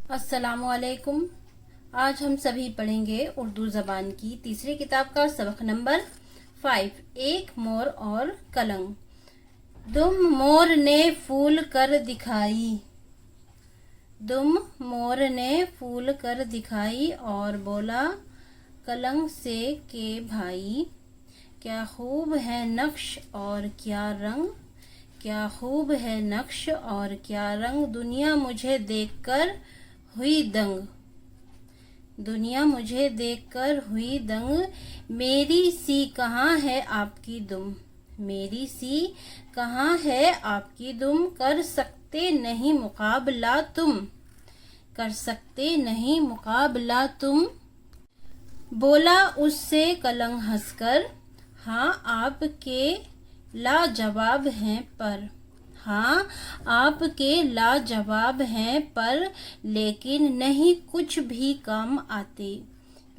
अस्सलामुअलैकुम। आज हम सभी पढ़ेंगे उर्दू ज़बान की तीसरी किताब का सबक नंबर 5, एक मोर और कलंग। दुम मोर ने फूल कर दिखाई, दुम मोर ने फूल कर दिखाई और बोला कलंग से के भाई, क्या खूब है नक्श और क्या रंग, क्या खूब है नक्श और क्या रंग, दुनिया मुझे देखकर हुई दंग, दुनिया मुझे देखकर हुई दंग, मेरी सी कहाँ है आपकी दुम, मेरी सी कहाँ है आपकी दुम, कर सकते नहीं मुकाबला तुम, कर सकते नहीं मुकाबला तुम। बोला उससे कलंग हंसकर, हाँ आपके लाजवाब हैं पर, हाँ आपके लाजवाब हैं पर, लेकिन नहीं कुछ भी काम आते,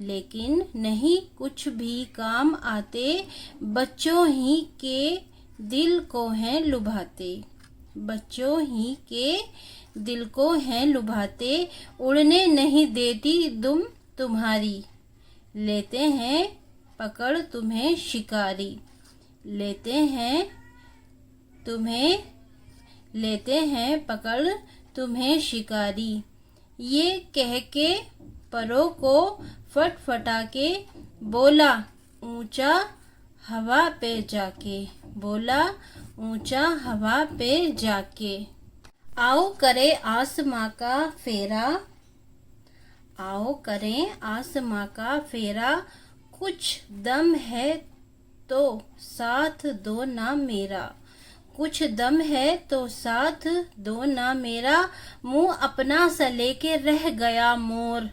लेकिन नहीं कुछ भी काम आते, बच्चों ही के दिल को हैं लुभाते, बच्चों ही के दिल को हैं लुभाते, उड़ने नहीं देती दुम तुम्हारी, लेते हैं पकड़ तुम्हें शिकारी, लेते हैं तुम्हें, लेते हैं पकड़ तुम्हें शिकारी। ये कह के परों को फटफटा के बोला ऊंचा हवा पे जाके, बोला ऊंचा हवा पे जाके। आओ करे आसमां का फेरा, आओ करें आसमां का फेरा, कुछ दम है तो साथ दो ना मेरा, कुछ दम है तो साथ दो ना मेरा, मुंह अपना सा लेके रह गया मोर,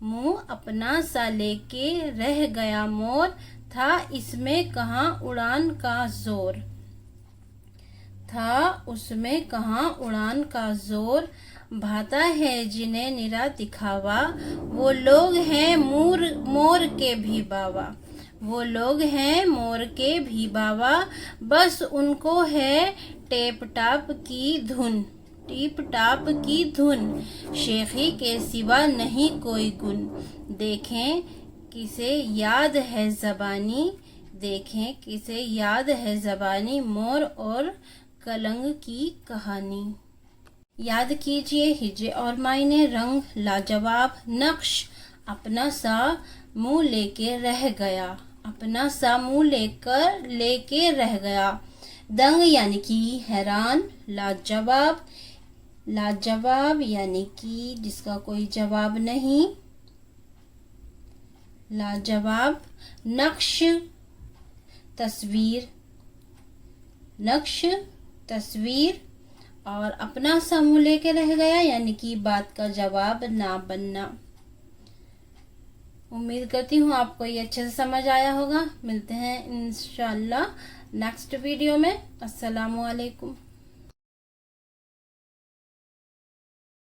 मुंह अपना सा लेके रह गया मोर, था इसमें कहाँ उड़ान का जोर, था उसमें कहाँ उड़ान का जोर, भाता है जिन्हें निरा दिखावा, वो लोग हैं मोर के भी बावा, वो लोग हैं मोर के भी बावा, बस उनको है टेप टाप की धुन, टीप टाप की धुन, शेखी के सिवा नहीं कोई गुन, देखें किसे याद है ज़बानी, देखें किसे याद है ज़बानी, मोर और कलंग की कहानी। याद कीजिए हिज्जे और मायने, रंग लाजवाब, नक्श अपना सा मुंह लेके रह गया, अपना सा मुंह लेके रह गया, दंग यानी कि हैरान, लाजवाब, लाजवाब यानी कि जिसका कोई जवाब नहीं, लाजवाब, नक्श तस्वीर, नक्श तस्वीर, और अपना सा मुंह लेके रह गया यानी कि बात का जवाब ना बनना। उम्मीद करती हूँ आपको ये अच्छे से समझ आया होगा। मिलते हैं इंशाल्लाह नेक्स्ट वीडियो में। अस्सलामु अलैकुम।